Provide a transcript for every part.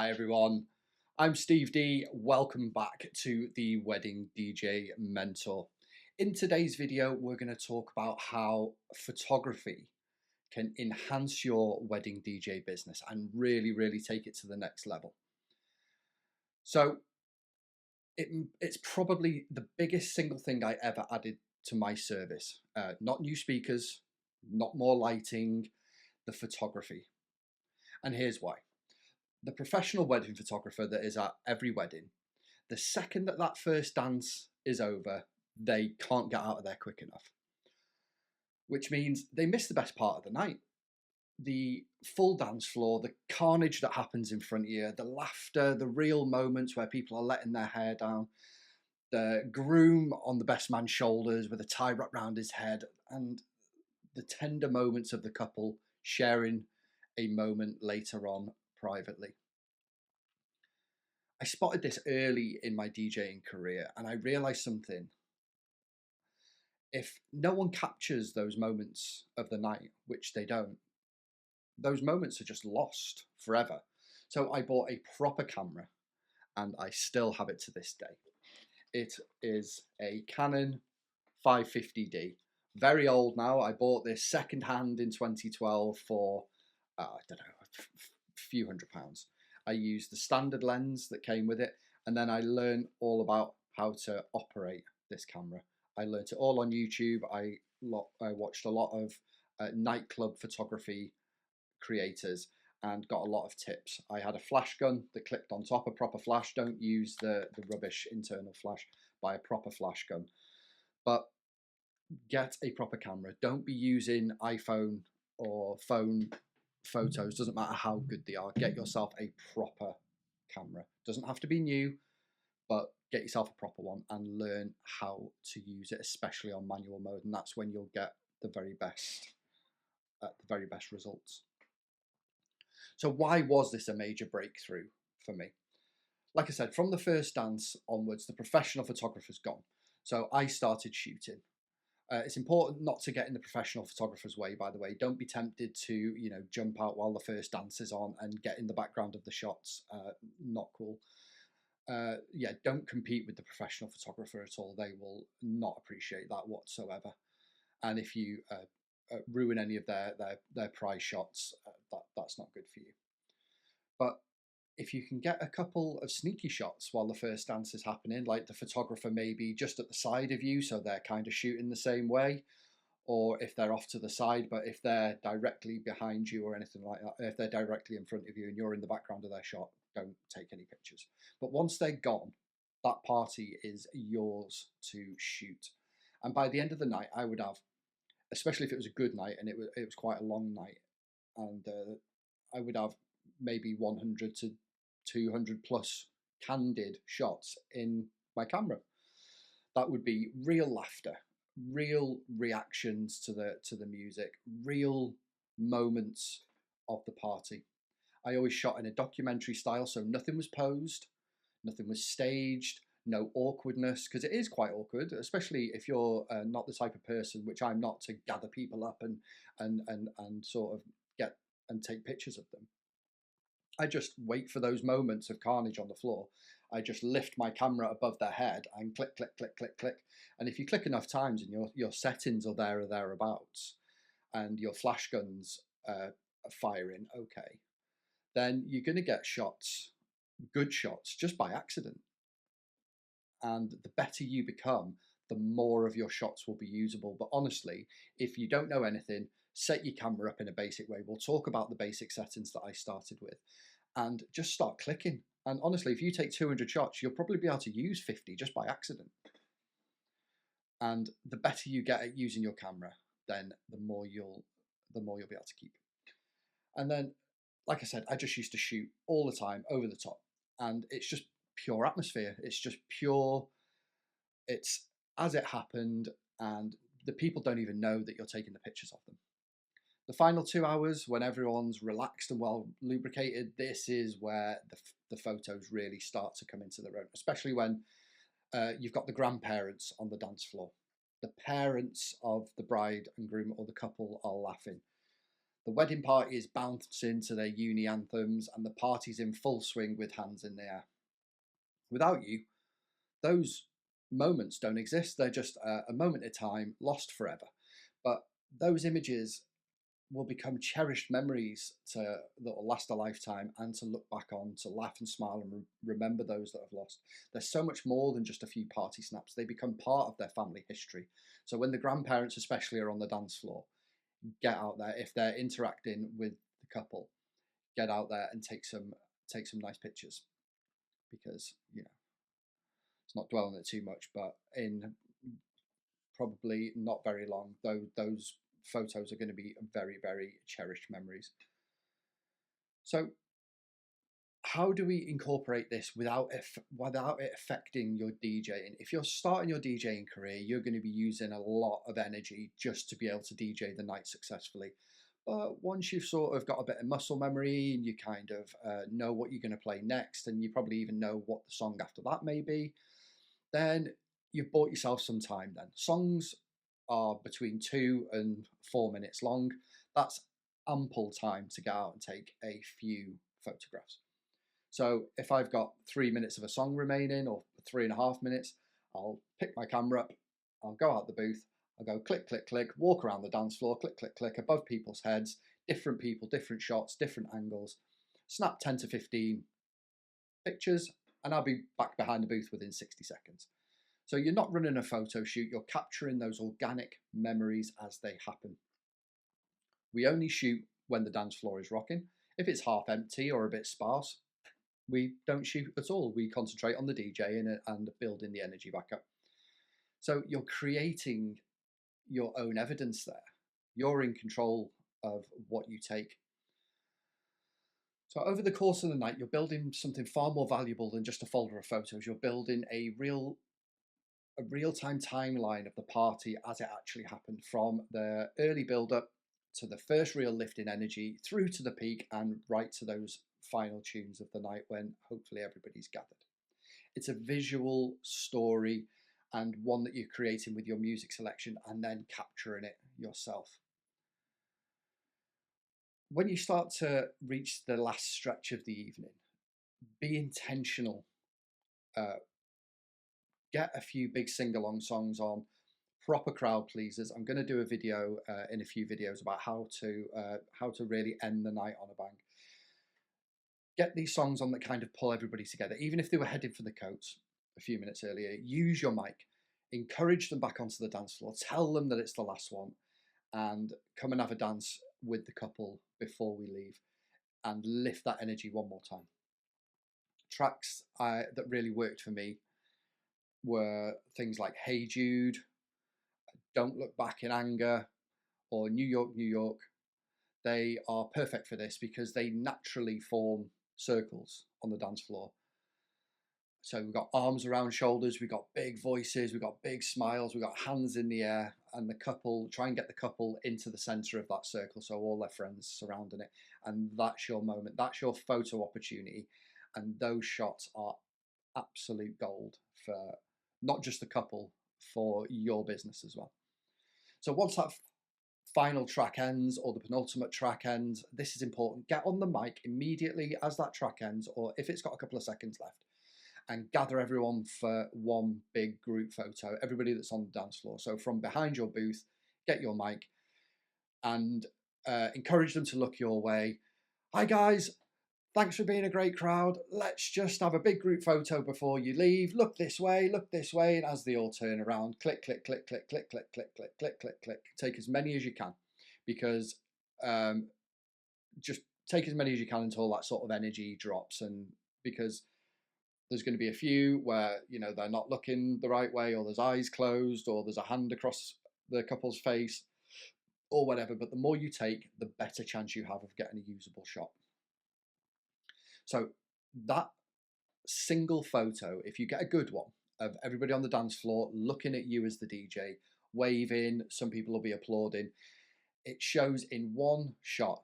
Hi everyone, I'm Steve D. Welcome back to the Wedding DJ Mentor. In today's video, we're going to talk about how photography can enhance your wedding DJ business and really take it to the next level. So it's probably the biggest single thing I ever added to my service. Not new speakers, not more lighting, the photography. And here's why. The professional wedding photographer that is at every wedding, the second that that first dance is over, they can't get out of there quick enough, which means they miss the best part of the night. The full dance floor, the carnage that happens in front of you, the laughter, the real moments where people are letting their hair down, the groom on the best man's shoulders with a tie wrapped around his head, and the tender moments of the couple sharing a moment later on privately. I spotted this early in my DJing career and I realized something. If no one captures those moments of the night, which they don't, those moments are just lost forever. So I bought a proper camera and I still have it to this day. It is a Canon 550D. Very old now. I bought this secondhand in 2012 for, I don't know, a few £100. I used the standard lens that came with it, and then I learned all about how to operate this camera. I learned it all on YouTube. I watched a lot of nightclub photography creators and got a lot of tips. I had a flash gun that clipped on top, a proper flash. Don't use the rubbish internal flash, buy a proper flash gun. But get a proper camera. Don't be using iPhone or phone photos, doesn't matter how good they are. Get yourself a proper camera. Doesn't have to be new, but get yourself a proper one and learn how to use it, especially on manual mode, and that's when you'll get the very best results. So why was this a major breakthrough for me? Like I said, from the first dance onwards, the professional photographer's gone. So I started shooting. It's important not to get in the professional photographer's way, by the way. Don't be tempted to, jump out while the first dance is on and get in the background of the shots. Not cool. Don't compete with the professional photographer at all. They will not appreciate that whatsoever. And if you ruin any of their prize shots, that's not good for you. But if you can get a couple of sneaky shots while the first dance is happening, like the photographer may be just at the side of you, so they're kind of shooting the same way, or if they're off to the side, but if they're directly behind you or anything like that, if they're directly in front of you and you're in the background of their shot, don't take any pictures. But once they're gone, that party is yours to shoot. And by the end of the night, I would have, especially if it was a good night and it was quite a long night, and I would have maybe 100 to 200 plus candid shots in my camera. That would be real laughter, real reactions to the music, real moments of the party. I always shot in a documentary style, so nothing was posed, nothing was staged, no awkwardness, because it is quite awkward, especially if you're not the type of person, which I'm not, to gather people up and sort of get and take pictures of them. I just wait for those moments of carnage on the floor. I just lift my camera above their head and click. And if you click enough times and your settings are there or thereabouts, and your flash guns are firing okay, then you're going to get shots, good shots, just by accident. And the better you become, the more of your shots will be usable. But honestly, if you don't know anything, set your camera up in a basic way. We'll talk about the basic settings that I started with, and just start clicking. And honestly, if you take 200 shots, you'll probably be able to use 50 just by accident. And the better you get at using your camera, then the more you'll be able to keep. And then, like I said, I just used to shoot all the time, over the top, and it's just pure atmosphere. It's just pure. It's as it happened, and the people don't even know that you're taking the pictures of them. The final 2 hours, when everyone's relaxed and well lubricated, this is where the photos really start to come into their own, especially when you've got the grandparents on the dance floor. The parents of the bride and groom or the couple are laughing. The wedding party is bouncing to their uni anthems, and the party's in full swing with hands in the air. Without you, those moments don't exist. They're just a moment in time, lost forever. But those images will become cherished memories that will last a lifetime, and to look back on, to laugh and smile and remember those that have lost. There's so much more than just a few party snaps. They become part of their family history. So when the grandparents especially are on the dance floor, get out there. If they're interacting with the couple, get out there and take some nice pictures, because it's not dwelling on it too much, but in probably not very long, though, those photos are going to be very, very cherished memories. So how do we incorporate this without it affecting your DJing? If you're starting your DJing career, you're going to be using a lot of energy just to be able to DJ the night successfully. But once you've sort of got a bit of muscle memory and you kind of know what you're going to play next, and you probably even know what the song after that may be, then you've bought yourself some time then. Songs are between 2 and 4 minutes long. That's ample time to go out and take a few photographs. So if I've got 3 minutes of a song remaining, or 3.5 minutes, I'll pick my camera up, I'll go out the booth, I'll go click, click, click, walk around the dance floor, click, click, click, above people's heads, different people, different shots, different angles, snap 10 to 15 pictures, and I'll be back behind the booth within 60 seconds. So you're not running a photo shoot, you're capturing those organic memories as they happen. We only shoot when the dance floor is rocking. If it's half empty or a bit sparse, we don't shoot at all. We concentrate on the DJ and building the energy back up. So you're creating your own evidence there. You're in control of what you take. So over the course of the night, you're building something far more valuable than just a folder of photos. You're building a real-time timeline of the party as it actually happened, from the early build-up to the first real lift in energy, through to the peak, and right to those final tunes of the night when hopefully everybody's gathered. It's a visual story, and one that you're creating with your music selection and then capturing it yourself. When you start to reach the last stretch of the evening, be intentional. Get a few big sing-along songs on, proper crowd pleasers. I'm going to do a video in a few videos about how to really end the night on a bang. Get these songs on that kind of pull everybody together. Even if they were heading for the coats a few minutes earlier, use your mic. Encourage them back onto the dance floor. Tell them that it's the last one, and come and have a dance with the couple before we leave, and lift that energy one more time. Tracks that really worked for me were things like Hey Jude, Don't Look Back in Anger, or New York, New York. They are perfect for this because they naturally form circles on the dance floor. So we've got arms around shoulders, we've got big voices, we've got big smiles, we've got hands in the air, and the couple, try and get the couple into the center of that circle so all their friends surrounding it. And that's your moment, that's your photo opportunity. And those shots are absolute gold for not just the couple, for your business as well. So once that final track ends, or the penultimate track ends, this is important. Get on the mic immediately as that track ends, or if it's got a couple of seconds left, and gather everyone for one big group photo, everybody that's on the dance floor. So from behind your booth, get your mic and encourage them to look your way. Hi guys, thanks for being a great crowd. Let's just have a big group photo before you leave. Look this way, and as they all turn around, click, click, click, click, click, click, click, click, click, click, click. Take as many as you can, because just take as many as you can until that sort of energy drops. And because there's going to be a few where they're not looking the right way, or there's eyes closed, or there's a hand across the couple's face, or whatever. But the more you take, the better chance you have of getting a usable shot. So that single photo, if you get a good one of everybody on the dance floor looking at you as the DJ, waving, some people will be applauding, it shows in one shot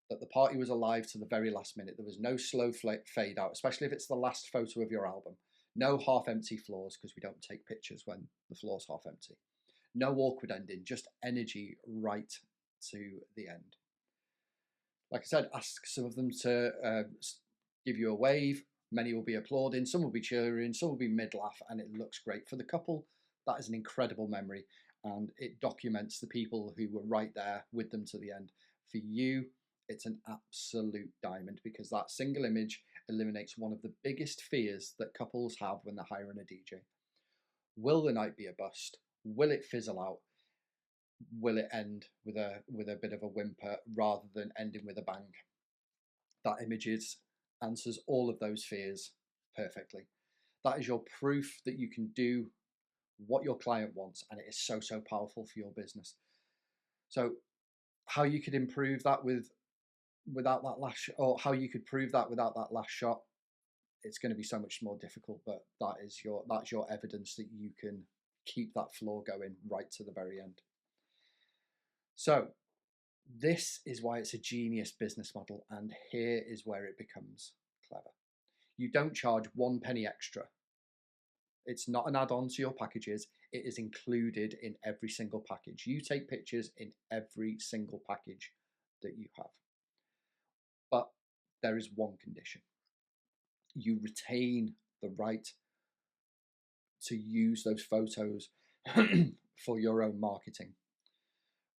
that the party was alive to the very last minute. There was no slow fade out, especially if it's the last photo of your album. No half empty floors, because we don't take pictures when the floor's half empty. No awkward ending, just energy right to the end. Like I said, ask some of them to give you a wave. Many will be applauding, some will be cheering, some will be mid-laugh, and it looks great. For the couple, that is an incredible memory, and it documents the people who were right there with them to the end. For you, it's an absolute diamond, because that single image eliminates one of the biggest fears that couples have when they're hiring a DJ. Will the night be a bust? Will it fizzle out? Will it end with a bit of a whimper rather than ending with a bang? That images answers all of those fears perfectly. That is your proof that you can do what your client wants, and it is so, so powerful for your business. So how you could improve that without that last, or how you could prove that without that last shot, it's going to be so much more difficult, but that's your evidence that you can keep that floor going right to the very end. So this is why it's a genius business model, and here is where it becomes clever. You don't charge 1 penny extra. It's not an add-on to your packages. It is included in every single package. You take pictures in every single package that you have. But there is one condition. You retain the right to use those photos for your own marketing.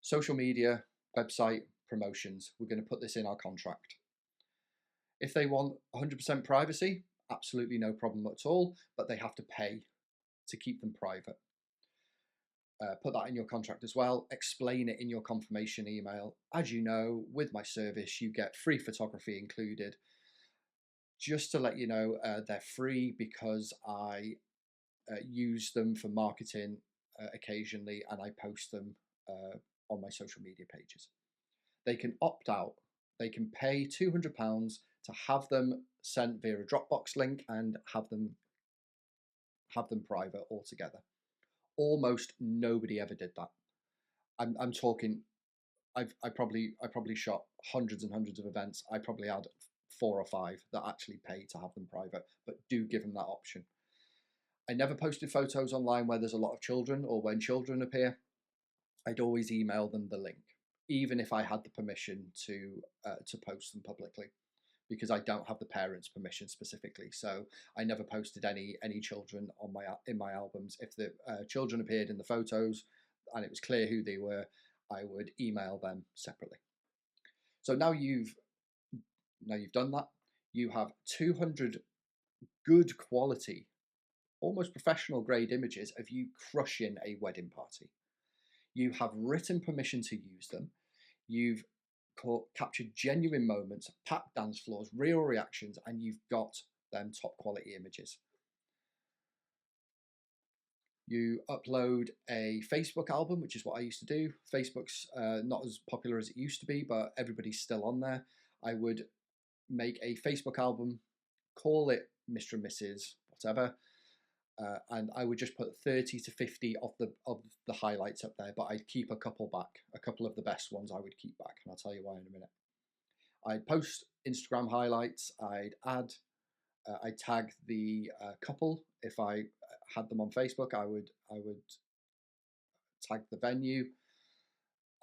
Social media, website, promotions, we're going to put this in our contract. If they want 100% privacy, absolutely no problem at all, but they have to pay to keep them private. Put that in your contract as well. Explain it in your confirmation email. As you know, with my service, you get free photography included. Just to let you know, they're free because I use them for marketing occasionally, and I post them on my social media pages. They can opt out. They can pay £200 to have them sent via a Dropbox link and have them private altogether. Almost nobody ever did that. I'm talking. I probably shot hundreds and hundreds of events. I probably had 4 or 5 that actually pay to have them private, but do give them that option. I never posted photos online where there's a lot of children or when children appear. I'd always email them the link, even if I had the permission to post them publicly, because I don't have the parents' permission specifically. So I never posted any children on in my albums. If the children appeared in the photos and it was clear who they were, I would email them separately. So now you've done that. You have 200 good quality, almost professional grade images of you crushing a wedding party. You have written permission to use them. You've captured genuine moments, packed dance floors, real reactions, and you've got them top quality images. You upload a Facebook album, which is what I used to do. Facebook's not as popular as it used to be, but everybody's still on there. I would make a Facebook album, call it Mr. and Mrs. whatever, and I would just put 30 to 50 of the highlights up there, but I'd keep a couple back. A couple of the best ones I would keep back, and I'll tell you why in a minute. I'd post Instagram highlights. I'd tag the couple. If I had them on Facebook, I would tag the venue,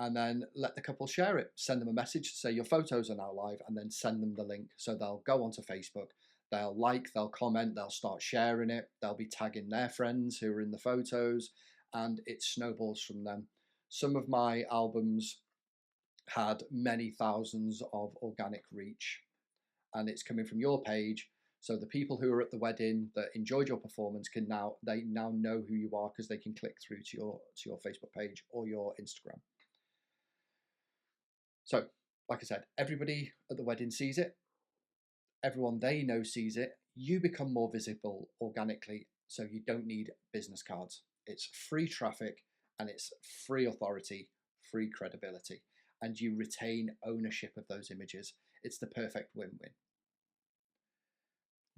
and then let the couple share it. Send them a message to say your photos are now live, and then send them the link. So they'll go onto Facebook, they'll like, they'll comment, they'll start sharing it, they'll be tagging their friends who are in the photos, and it snowballs from them. Some of my albums had many thousands of organic reach, and it's coming from your page. So the people who are at the wedding that enjoyed your performance now know who you are, because they can click through to your Facebook page or your Instagram. So, like I said, everybody at the wedding sees it. Everyone they know sees it. You become more visible organically, so you don't need business cards. It's free traffic, and it's free authority, free credibility, and you retain ownership of those images. It's the perfect win-win.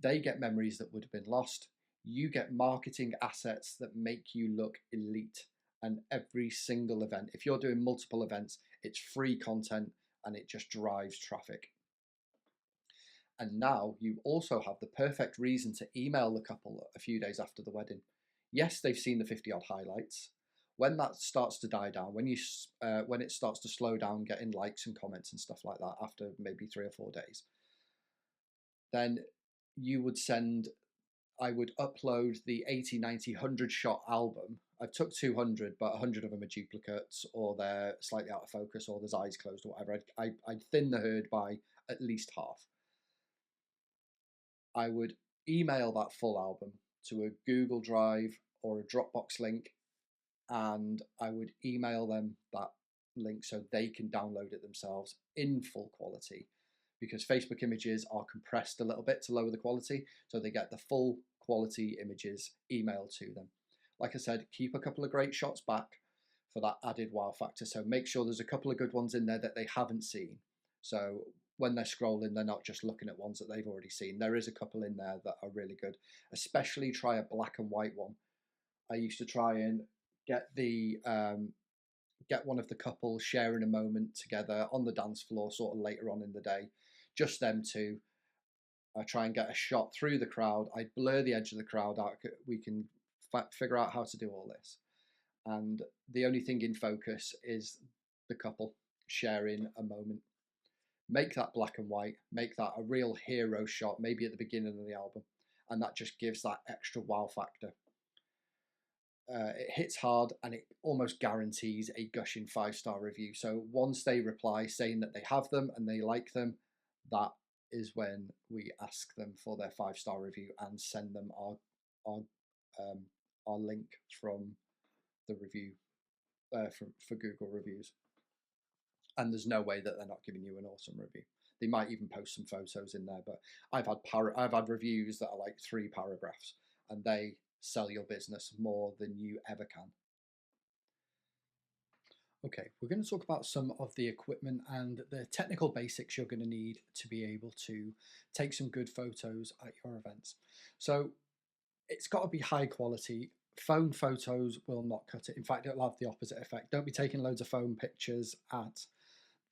They get memories that would have been lost. You get marketing assets that make you look elite. And every single event, if you're doing multiple events, it's free content and it just drives traffic. And now you also have the perfect reason to email the couple a few days after the wedding. Yes, they've seen the 50 odd highlights. When that starts to die down, when it starts to slow down, getting likes and comments and stuff like that after maybe 3 or 4 days, then you would send I would upload the 80, 90, 100 shot album. I've took 200, but 100 of them are duplicates, or they're slightly out of focus, or there's eyes closed, or whatever. I'd thin the herd by at least half. I would email that full album to a Google Drive or a Dropbox link, and I would email them that link so they can download it themselves in full quality, because Facebook images are compressed a little bit to lower the quality, so they get the full quality images emailed to them. Like I said, keep a couple of great shots back for that added wow factor. So make sure there's a couple of good ones in there that they haven't seen. So when they're scrolling, they're not just looking at ones that they've already seen. There is a couple in there that are really good. Especially try a black and white one. I used to try and get one of the couple sharing a moment together on the dance floor sort of later on in the day, just them two. I try and get a shot through the crowd. I blur the edge of the crowd out. We can figure out how to do all this, and the only thing in focus is the couple sharing a moment. Make that black and white, make that a real hero shot, maybe at the beginning of the album, and that just gives that extra wow factor. It hits hard and it almost guarantees a gushing 5-star review. So once they reply saying that they have them and they like them, that is when we ask them for their 5-star review and send them our our link from the review for Google reviews. And there's no way that they're not giving you an awesome review. They might even post some photos in there, but I've had reviews that are like 3 paragraphs, and they sell your business more than you ever can. Okay, we're going to talk about some of the equipment and the technical basics you're going to need to be able to take some good photos at your events. So it's got to be high quality. Phone photos will not cut it. In fact, it'll have the opposite effect. Don't be taking loads of phone pictures at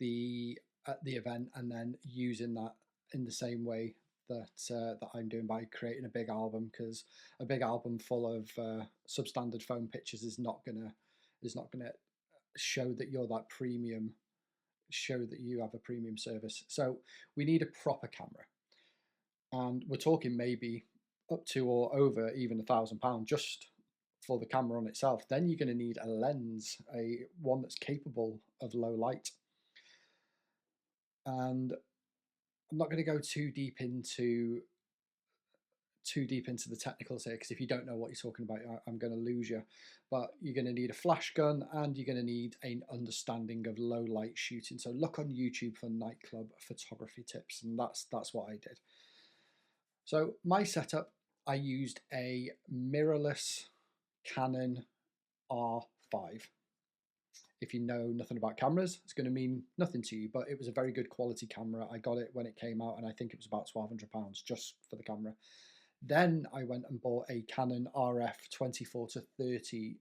the event and then using that in the same way that I'm doing by creating a big album, because a big album full of substandard phone pictures is not gonna show that you're that premium, show that you have a premium service. So we need a proper camera, and we're talking maybe up to or over even £1,000 just for the camera on itself. Then you're going to need a lens, one that's capable of low light. And I'm not going to go too deep into the technicals here, because if you don't know what you're talking about, I'm going to lose you. But you're going to need a flash gun, and you're going to need an understanding of low light shooting. So look on YouTube for nightclub photography tips, and that's what I did. So my setup, I used a mirrorless Canon R5. If you know nothing about cameras, it's going to mean nothing to you, but it was a very good quality camera. I got it when it came out, and I think it was about £1,200 just for the camera. Then I went and bought a Canon RF 24 to 30,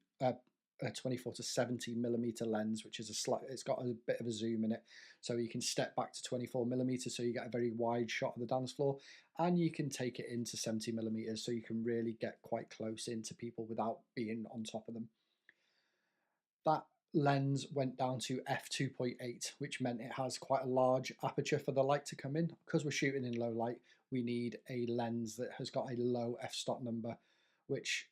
24 to 70 millimeter lens, which is it's got a bit of a zoom in it, so you can step back to 24 millimeters, so you get a very wide shot of the dance floor, and you can take it into 70 millimeters, so you can really get quite close into people without being on top of them. That lens went down to f2.8, which meant it has quite a large aperture for the light to come in. Because we're shooting in low light, we need a lens that has got a low f-stop number, which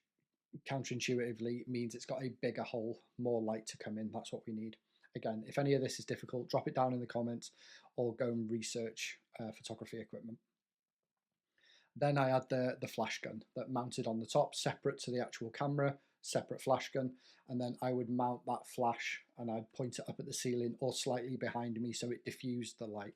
counterintuitively means it's got a bigger hole, more light to come in. That's what we need. Again, if any of this is difficult, drop it down in the comments or go and research photography equipment. Then I had the flash gun that mounted on the top, separate to the actual camera, separate flash gun, and then I would mount that flash and I'd point it up at the ceiling or slightly behind me so it diffused the light.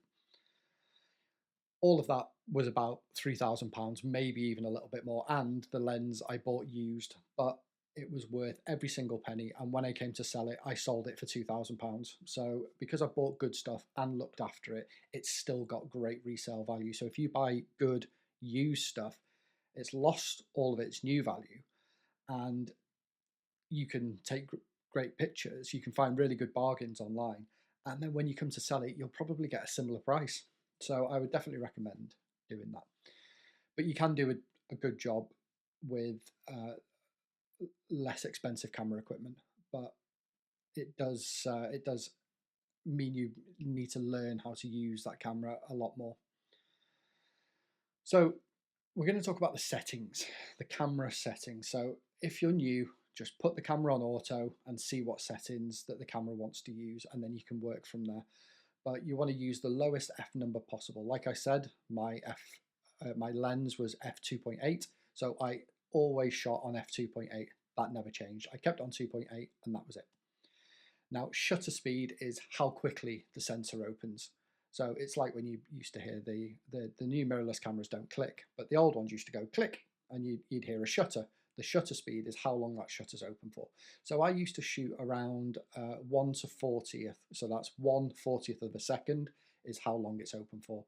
All of that was about £3,000, maybe even a little bit more, and the lens I bought used, but it was worth every single penny, and when I came to sell it, I sold it for £2,000. So because I bought good stuff and looked after it, it's still got great resale value. So if you buy good used stuff, it's lost all of its new value, and you can take great pictures, you can find really good bargains online, and then when you come to sell it, you'll probably get a similar price. So I would definitely recommend doing that. But you can do a good job with less expensive camera equipment. but it does mean you need to learn how to use that camera a lot more. So we're going to talk about the settings, the camera settings. So if you're new, just put the camera on auto and see what settings that the camera wants to use, and then you can work from there. But you want to use the lowest f number possible. Like I said, my lens was f2.8, so I always shot on f2.8. That never changed. I kept on 2.8, and that was it. Now, shutter speed is how quickly the sensor opens. So it's like when you used to hear the new mirrorless cameras don't click, but the old ones used to go click, and you'd hear a shutter. The shutter speed is how long that shutter's open for. So I used to shoot around 1 to 40th. So that's 1/40th of a second is how long it's open for,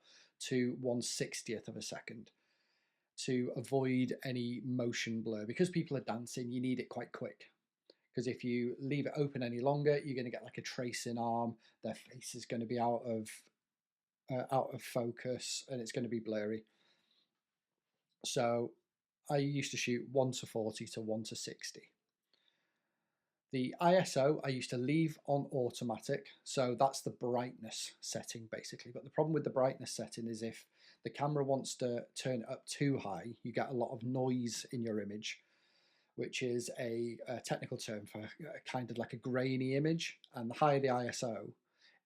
to 1/60th of a second, to avoid any motion blur. Because people are dancing, you need it quite quick. Because if you leave it open any longer, you're going to get like a tracing arm. Their face is going to be out of focus, and it's going to be blurry. So I used to shoot 1 to 40 to 1 to 60. The ISO I used to leave on automatic, so that's the brightness setting basically. But the problem with the brightness setting is if the camera wants to turn it up too high, you get a lot of noise in your image, which is a technical term for kind of like a grainy image. And the higher the ISO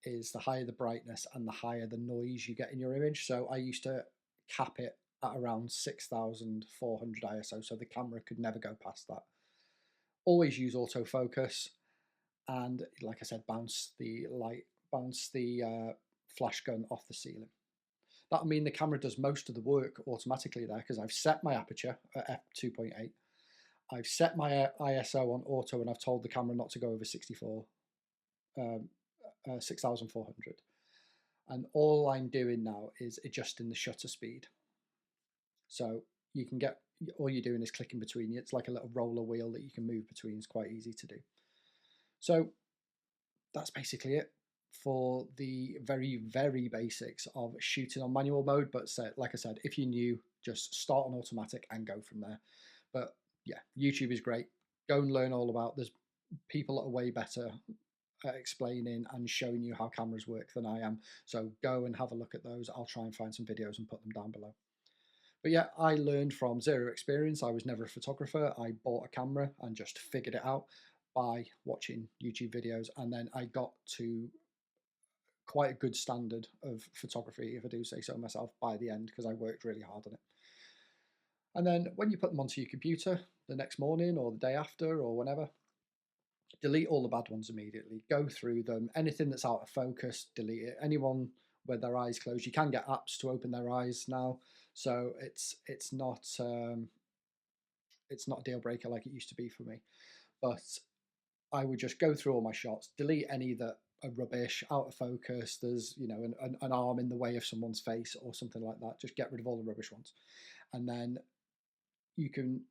is, the higher the brightness and the higher the noise you get in your image. So I used to cap it at around 6400 ISO, so the camera could never go past that. Always use autofocus, and like I said, bounce the flash gun off the ceiling. That'll mean the camera does most of the work automatically there, because I've set my aperture at f2.8. I've set my ISO on auto, and I've told the camera not to go over 6,400. And all I'm doing now is adjusting the shutter speed. So you can get, all you're doing is clicking between. It's like a little roller wheel that you can move between. It's quite easy to do. So that's basically it for the very, very basics of shooting on manual mode. But like I said, if you're new, just start on automatic and go from there. But yeah, YouTube is great. Go and learn all about. There's people that are way better at explaining and showing you how cameras work than I am. So go and have a look at those. I'll try and find some videos and put them down below. But yeah, I learned from zero experience. I was never a photographer. I bought a camera and just figured it out by watching YouTube videos. And then I got to quite a good standard of photography, if I do say so myself, by the end, because I worked really hard on it. And then when you put them onto your computer the next morning or the day after or whenever, delete all the bad ones immediately. Go through them. Anything that's out of focus, delete it. Anyone with their eyes closed, you can get apps to open their eyes now, so it's not a deal breaker like it used to be for me. But I would just go through all my shots, delete any that are rubbish, out of focus. There's an arm in the way of someone's face or something like that. Just get rid of all the rubbish ones, and then you can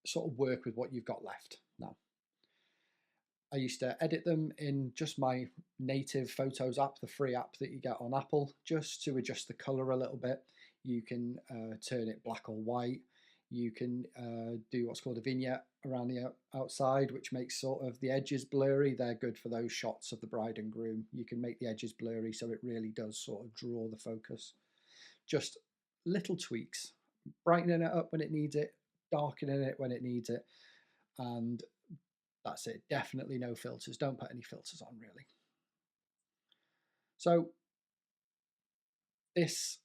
sort of work with what you've got left now. I used to edit them in just my native Photos app, the free app that you get on Apple, just to adjust the color a little bit. You can turn it black or white. You can do what's called a vignette around the outside, which makes sort of the edges blurry. They're good for those shots of the bride and groom. You can make the edges blurry so it really does sort of draw the focus. Just little tweaks, brightening it up when it needs it, darkening it when it needs it, and that's it. Definitely no filters. Don't put any filters on, really. So this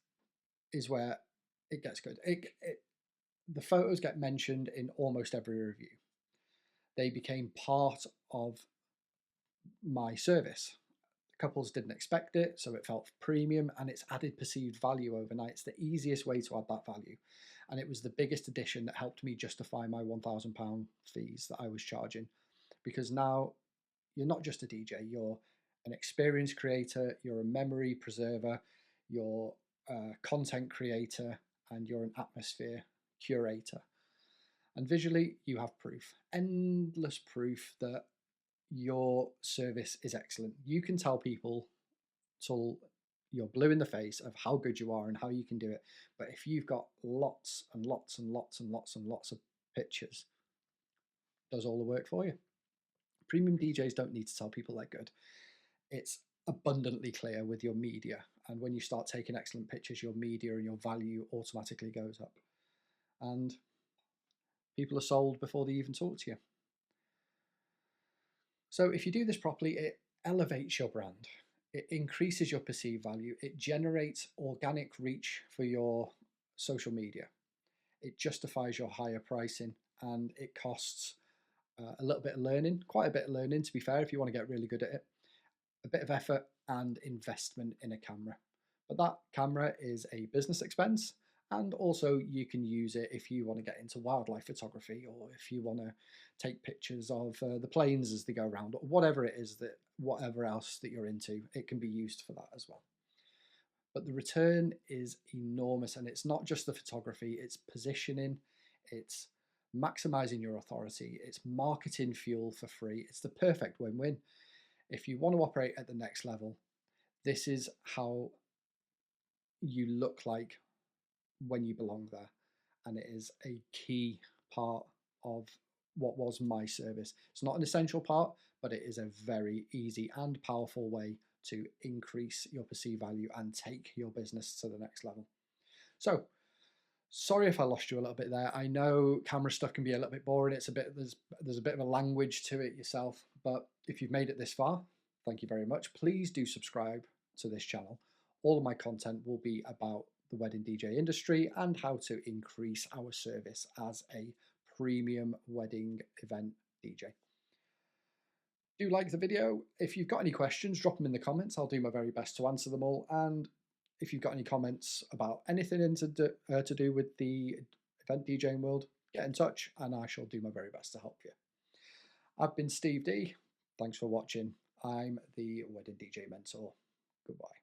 is where it gets good. The photos get mentioned in almost every review. They became part of my service. Couples didn't expect it, so it felt premium, and it's added perceived value overnight. It's the easiest way to add that value. And it was the biggest addition that helped me justify my £1,000 fees that I was charging. Because now you're not just a DJ, you're an experience creator, you're a memory preserver, you're a content creator, and you're an atmosphere curator. And visually, you have proof, endless proof that your service is excellent. You can tell people till you're blue in the face of how good you are and how you can do it. But if you've got lots and lots and lots and lots and lots of pictures, it does all the work for you. Premium DJs don't need to tell people they're good. It's abundantly clear with your media. And when you start taking excellent pictures, your media and your value automatically goes up. And people are sold before they even talk to you. So if you do this properly, it elevates your brand. It increases your perceived value. It generates organic reach for your social media. It justifies your higher pricing, and it costs a little bit of learning, quite a bit of learning to be fair, if you want to get really good at it, a bit of effort and investment in a camera. But that camera is a business expense, and also you can use it if you want to get into wildlife photography, or if you want to take pictures of the planes as they go around, or whatever it is, that whatever else that you're into, it can be used for that as well. But the return is enormous, and it's not just the photography, it's positioning, it's maximizing your authority, it's marketing fuel for free. It's the perfect win-win. If you want to operate at the next level, this is how you look like when you belong there. And it is a key part of what was my service. It's not an essential part, but it is a very easy and powerful way to increase your perceived value and take your business to the next level. So, sorry if I lost you a little bit there. I know camera stuff can be a little bit boring. It's a bit there's a bit of a language to it yourself, but if you've made it this far, thank you very much. Please do subscribe to this channel. All of my content will be about the wedding DJ industry and how to increase our service as a premium wedding event DJ. Do like the video. If you've got any questions, drop them in the comments. I'll do my very best to answer them all. And if you've got any comments about anything to do with the event DJing world, get in touch and I shall do my very best to help you. I've been Steve D. Thanks for watching. I'm the Wedding DJ Mentor. Goodbye.